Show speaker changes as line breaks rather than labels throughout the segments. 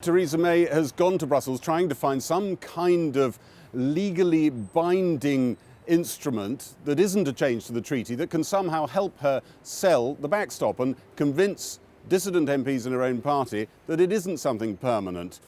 Theresa May has gone to Brussels trying to find some kind of legally binding instrument that isn't a change to the treaty that can somehow help her sell the backstop and convince dissident MPs in her own party that it isn't something permanent.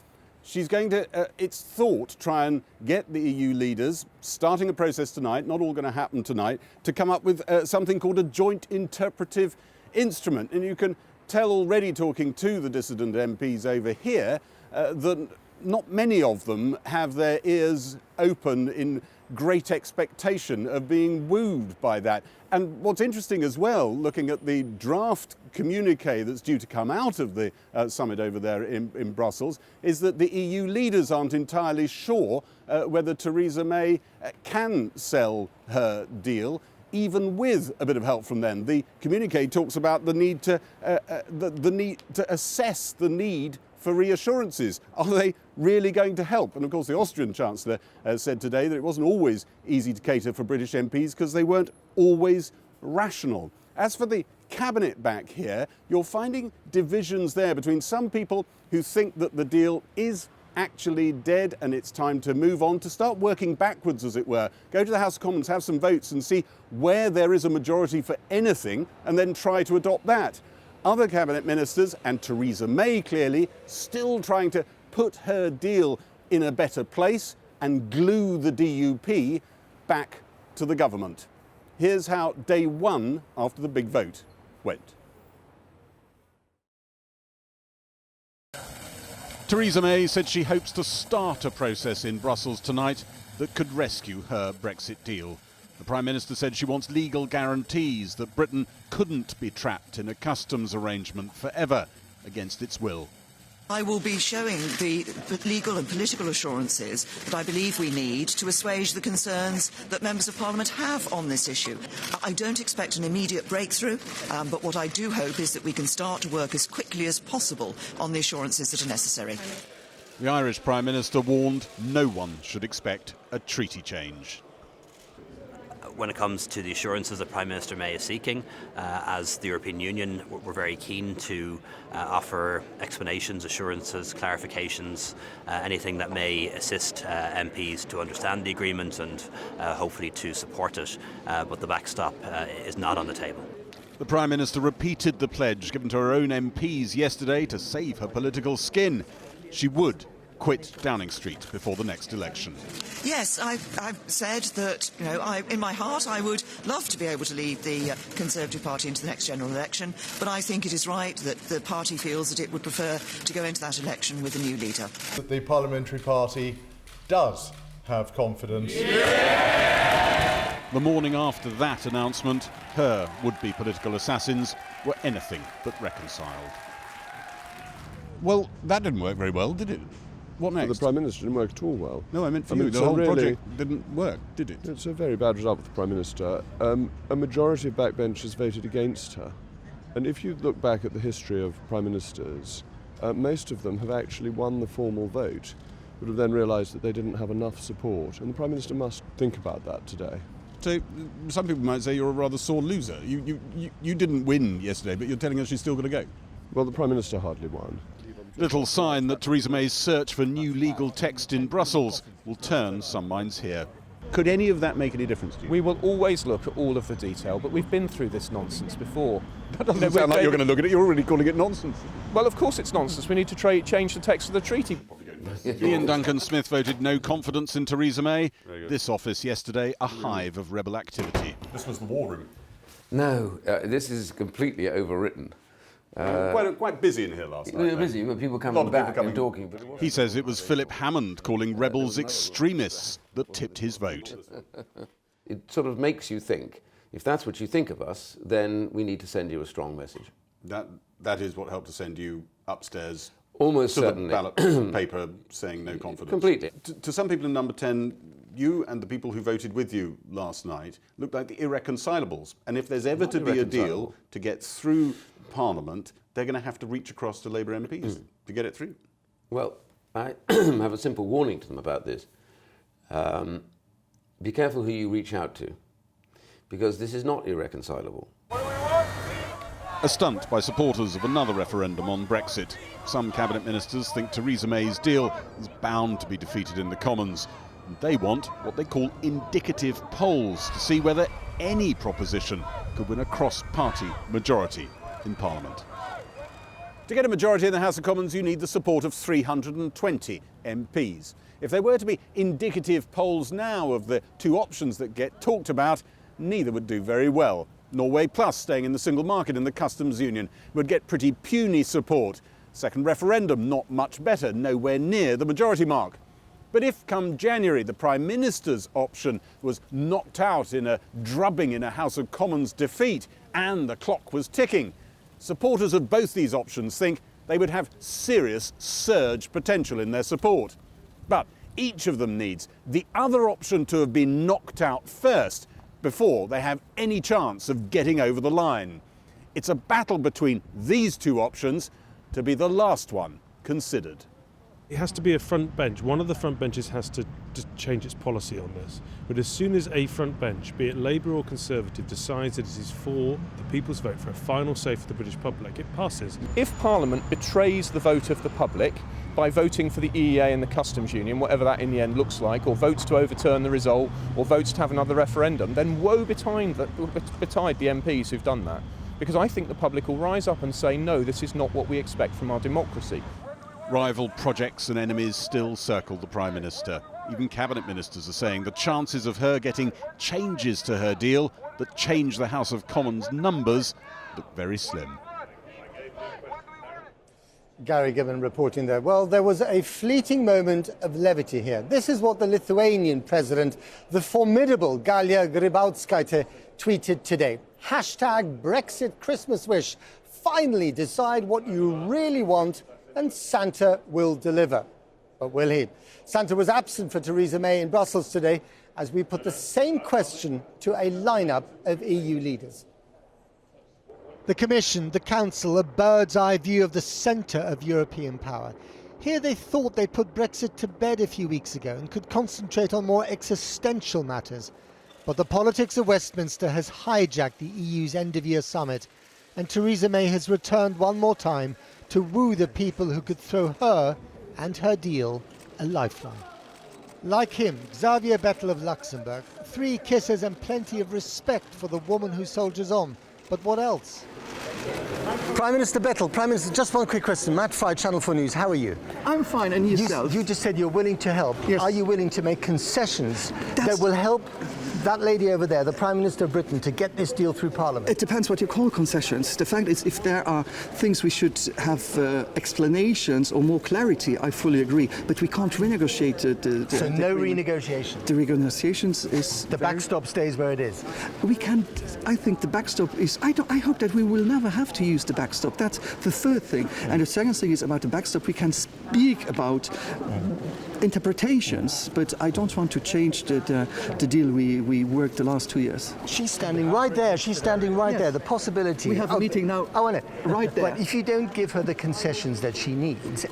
She's going to, it's thought, try and get the EU leaders, starting a process tonight, not all going to happen tonight, to come up with something called a joint interpretive instrument. And you can tell already, talking to the dissident MPs over here, that not many of them have their ears open in great expectation of being wooed by that. And what's interesting as well, looking at the draft communique that's due to come out of the summit over there in Brussels, is that the EU leaders aren't entirely sure whether Theresa May can sell her deal, even with a bit of help from them. The communique talks about the need to assess the need for reassurances. Are they really going to help? And of course the Austrian Chancellor said today that it wasn't always easy to cater for British MPs because they weren't always rational. As for the cabinet back here, you're finding divisions there between some people who think that the deal is actually dead and it's time to move on, to start working backwards, as it were. Go to the House of Commons, have some votes and see where there is a majority for anything and then try to adopt that. Other cabinet ministers, and Theresa May clearly, still trying to put her deal in a better place and glue the DUP back to the government. Here's how day one after the big vote went. Theresa May said she hopes to start a process in Brussels tonight that could rescue her Brexit deal. The Prime Minister said she wants legal guarantees that Britain couldn't be trapped in a customs arrangement forever against its will.
I will be showing the legal and political assurances that I believe we need to assuage the concerns that members of Parliament have on this issue. I don't expect an immediate breakthrough, but what I do hope is that we can start to work as quickly as possible on the assurances that are necessary.
The Irish Prime Minister warned no one should expect a treaty change.
When it comes to the assurances that Prime Minister May is seeking, as the European Union, we're very keen to offer explanations, assurances, clarifications, anything that may assist MPs to understand the agreement and hopefully to support it. But the backstop is not on the table.
The Prime Minister repeated the pledge given to her own MPs yesterday to save her political skin. She would quit Downing Street before the next election.
Yes, I've said that, in my heart, I would love to be able to lead the Conservative Party into the next general election, but I think it is right that the party feels that it would prefer to go into that election with a new leader.
The Parliamentary Party does have confidence.
Yeah! The morning after that announcement, her would-be political assassins were anything but reconciled. Well, that didn't work very well, did it? What next?
But the Prime Minister didn't work at all well.
No, I meant for you. The whole project didn't work, did it?
It's a very bad result for the Prime Minister. A majority of backbenchers voted against her. And if you look back at the history of Prime Ministers, most of them have actually won the formal vote, but have then realised that they didn't have enough support. And the Prime Minister must think about that today.
So some people might say you're a rather sore loser. You didn't win yesterday, but you're telling us she's still got to go.
Well, the Prime Minister hardly won.
Little sign that Theresa May's search for new legal text in Brussels will turn some minds here. Could any of that make any difference to you?
We will always look at all of the detail, but we've been through this nonsense before.
That doesn't sound like you're going to look at it. You're already calling it nonsense.
Well, of course it's nonsense. We need to change the text of the treaty.
Ian Duncan-Smith voted no confidence in Theresa May. This office yesterday, a hive of rebel activity.
This was the war room.
No, this is completely overwritten.
Quite busy in here last night.
We were busy, but people coming back and talking. But
he says it was Philip Hammond calling rebels extremists that tipped his vote.
It sort of makes you think, if that's what you think of us, then we need to send you a strong message.
That is what helped to send you upstairs.
Almost
to
certainly.
The ballot paper saying no confidence.
Completely.
To some people in number 10, you and the people who voted with you last night look like the irreconcilables. And if there's ever to be a deal to get through Parliament, they're going to have to reach across to Labour MPs to get it through.
Well, I have a simple warning to them about this. Be careful who you reach out to, because this is not irreconcilable.
A stunt by supporters of another referendum on Brexit. Some cabinet ministers think Theresa May's deal is bound to be defeated in the Commons. And they want what they call indicative polls to see whether any proposition could win a cross-party majority in Parliament. To get a majority in the House of Commons, you need the support of 320 MPs. If there were to be indicative polls now of the two options that get talked about, neither would do very well. Norway Plus, staying in the single market and the customs union, would get pretty puny support. Second referendum, not much better, nowhere near the majority mark. But if come January the Prime Minister's option was knocked out in a drubbing in a House of Commons defeat and the clock was ticking, supporters of both these options think they would have serious surge potential in their support. But each of them needs the other option to have been knocked out first before they have any chance of getting over the line. It's a battle between these two options to be the last one considered.
It has to be a front bench. One of the front benches has to change its policy on this. But as soon as a front bench, be it Labour or Conservative, decides that it is for the people's vote, for a final say for the British public, it passes.
If Parliament betrays the vote of the public by voting for the EEA and the customs union, whatever that in the end looks like, or votes to overturn the result, or votes to have another referendum, then woe betide the MPs who've done that. Because I think the public will rise up and say, no, this is not what we expect from our democracy.
Rival projects and enemies still circle the Prime Minister. Even cabinet ministers are saying the chances of her getting changes to her deal that change the House of Commons numbers look very slim.
Gary Gibbon reporting there. Well, there was a fleeting moment of levity here. This is what the Lithuanian president, the formidable Galia Grybauskaitė, tweeted today. Hashtag Brexit Christmas wish. Finally decide what you really want and Santa will deliver. But will he? Santa was absent for Theresa May in Brussels today as we put the same question to a lineup of EU leaders. The Commission, the Council, a bird's-eye view of the centre of European power. Here they thought they'd put Brexit to bed a few weeks ago and could concentrate on more existential matters. But the politics of Westminster has hijacked the EU's end-of-year summit, and Theresa May has returned one more time to woo the people who could throw her and her deal a lifeline. Like him, Xavier Bettel of Luxembourg, 3 kisses and plenty of respect for the woman who soldiers on. But what else? Prime Minister Bettel, Prime Minister, just one quick question. Matt Fry, Channel 4 News, how are you?
I'm fine, and yourself?
You just said you're willing to help.
Yes.
Are you willing to make concessions that will help that lady over there, the Prime Minister of Britain, to get this deal through Parliament?
It depends what you call concessions. The fact is, if there are things we should have explanations or more clarity, I fully agree. But we can't renegotiate the
So no renegotiation?
The renegotiations is...
The backstop stays where it is?
We can't... I think the backstop is... I hope that we will never have to use the backstop. That's the third thing. And the second thing is about the backstop. We can speak about interpretations, but I don't want to change the deal we worked the last 2 years.
She's standing right there. She's standing right there. The possibility.
We have a meeting now. Right there.
But if you don't give her the concessions that she needs,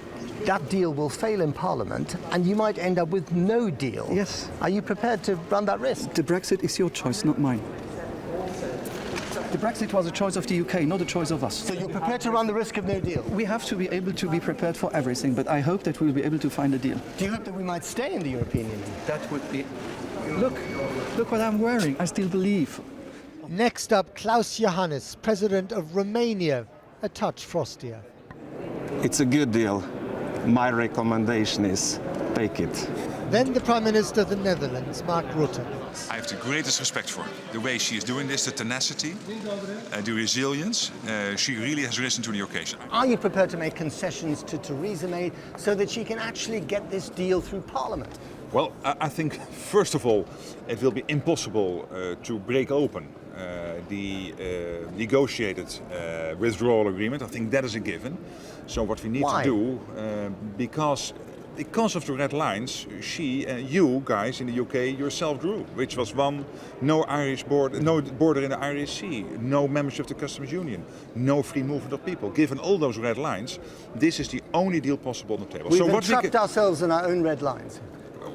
that deal will fail in Parliament, and you might end up with no deal.
Yes.
Are you prepared to run that risk?
The Brexit is your choice, not mine. The Brexit was a choice of the UK, not a choice of us.
So you're prepared to run the risk of no deal?
We have to be able to be prepared for everything, but I hope that we'll be able to find a deal.
Do you hope that we might stay in the European Union?
That would be... Look what I'm wearing. I still believe.
Next up, Klaus Johannes, President of Romania, a touch frostier.
It's a good deal. My recommendation is take it.
Then the Prime Minister of the Netherlands, Mark Rutte.
I have the greatest respect for her. The way she is doing this, the tenacity, the resilience, she really has risen to the occasion.
Are you prepared to make concessions to Theresa May so that she can actually get this deal through Parliament?
Well, I think, first of all, it will be impossible to break open the negotiated withdrawal agreement. I think that is a given. So what we need to do, because of the red lines, you guys in the UK yourself drew, which was one, no border in the Irish Sea, no membership of the customs union, no free movement of people. Given all those red lines, this is the only deal possible on the table.
We've entrapped ourselves in our own red lines.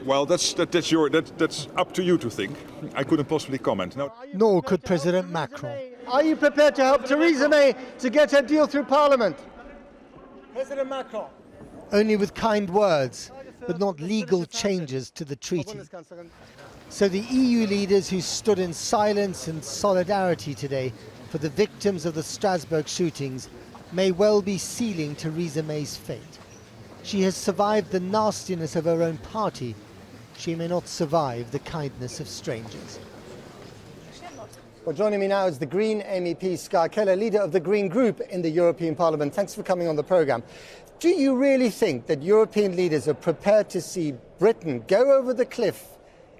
Well, that's up to you to think. I couldn't possibly comment. No.
Nor could President Macron. Are you prepared to help Theresa May to get her deal through Parliament? President Macron. Only with kind words, but not legal changes to the treaty. So the EU leaders who stood in silence and solidarity today for the victims of the Strasbourg shootings may well be sealing Theresa May's fate. She has survived the nastiness of her own party. She may not survive the kindness of strangers. Well, joining me now is the Green MEP Ska Keller, leader of the Green Group in the European Parliament. Thanks for coming on the programme. Do you really think that European leaders are prepared to see Britain go over the cliff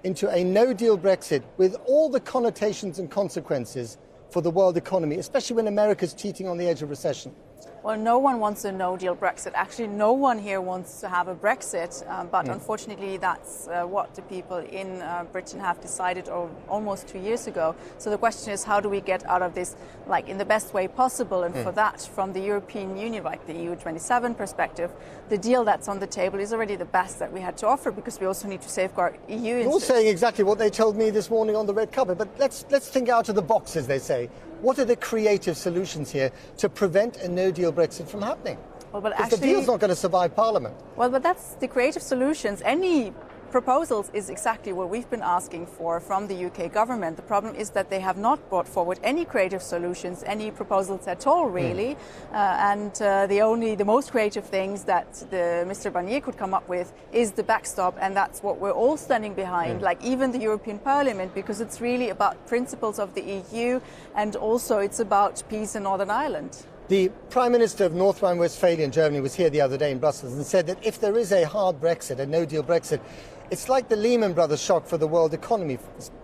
into a no-deal Brexit with all the connotations and consequences for the world economy, especially when America's teetering on the edge of recession?
Well, no one wants a no-deal Brexit. Actually, no one here wants to have a Brexit, but unfortunately that's what the people in Britain have decided almost 2 years ago. So the question is, how do we get out of this, like, in the best way possible? And for that, from the European Union, like the EU27 perspective, the deal that's on the table is already the best that we had to offer, because we also need to safeguard EU interests.
You're saying exactly what they told me this morning on the red carpet, but let's think out of the box, as they say. What are the creative solutions here to prevent a no-deal Brexit from happening?
Well, but
because the deal's not going to survive Parliament.
Well, but that's the creative solutions. Any proposals is exactly what we've been asking for from the UK government. The problem is that they have not brought forward any creative solutions, any proposals at all, really. The most creative things that Mr. Barnier could come up with is the backstop, and that's what we're all standing behind, like even the European Parliament, because it's really about principles of the EU, and also it's about peace in Northern Ireland.
The Prime Minister of North Rhine-Westphalia in Germany was here the other day in Brussels and said that if there is a hard Brexit, a no-deal Brexit, it's like the Lehman Brothers shock for the world economy,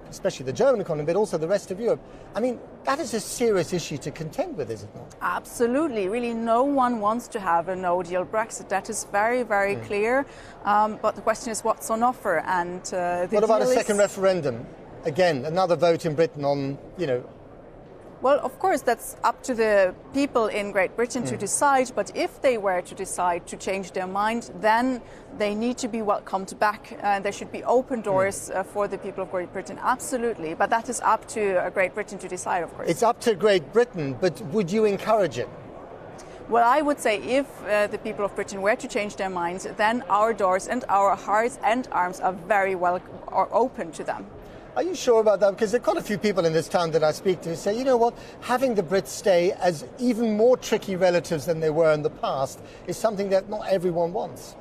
especially the German economy, but also the rest of Europe. I mean, that is a serious issue to contend with, is it not?
Absolutely. Really, no one wants to have a no-deal Brexit. That is very, very clear. But the question is, what's on offer? And
what about a second referendum? Again, another vote in Britain on,
Well, of course, that's up to the people in Great Britain to decide, but if they were to decide to change their mind, then they need to be welcomed back. There should be open doors for the people of Great Britain, absolutely. But that is up to Great Britain to decide, of course.
It's up to Great Britain, but would you encourage it?
Well, I would say if the people of Britain were to change their minds, then our doors and our hearts and arms are very well open to them.
Are you sure about that? Because there are quite a few people in this town that I speak to say, you know what, having the Brits stay as even more tricky relatives than they were in the past is something that not everyone wants.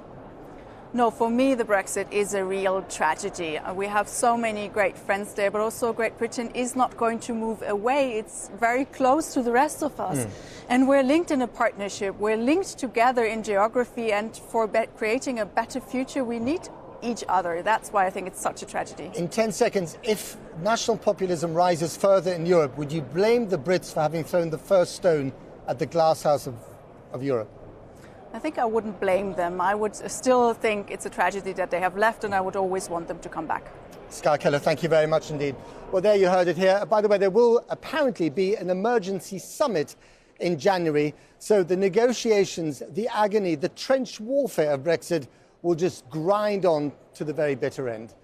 No, for me, the Brexit is a real tragedy. We have so many great friends there, but also Great Britain is not going to move away. It's very close to the rest of us. And we're linked in a partnership. We're linked together in geography, and for creating a better future, we need each other. That's why I think it's such a tragedy.
In 10 seconds, if national populism rises further in Europe, would you blame the Brits for having thrown the first stone at the glass house of Europe?
I think I wouldn't blame them. I would still think it's a tragedy that they have left, and I would always want them to come back.
Ska Keller, thank you very much indeed. Well, there you heard it here. By the way, there will apparently be an emergency summit in January, so the negotiations, the agony, the trench warfare of Brexit will just grind on to the very bitter end.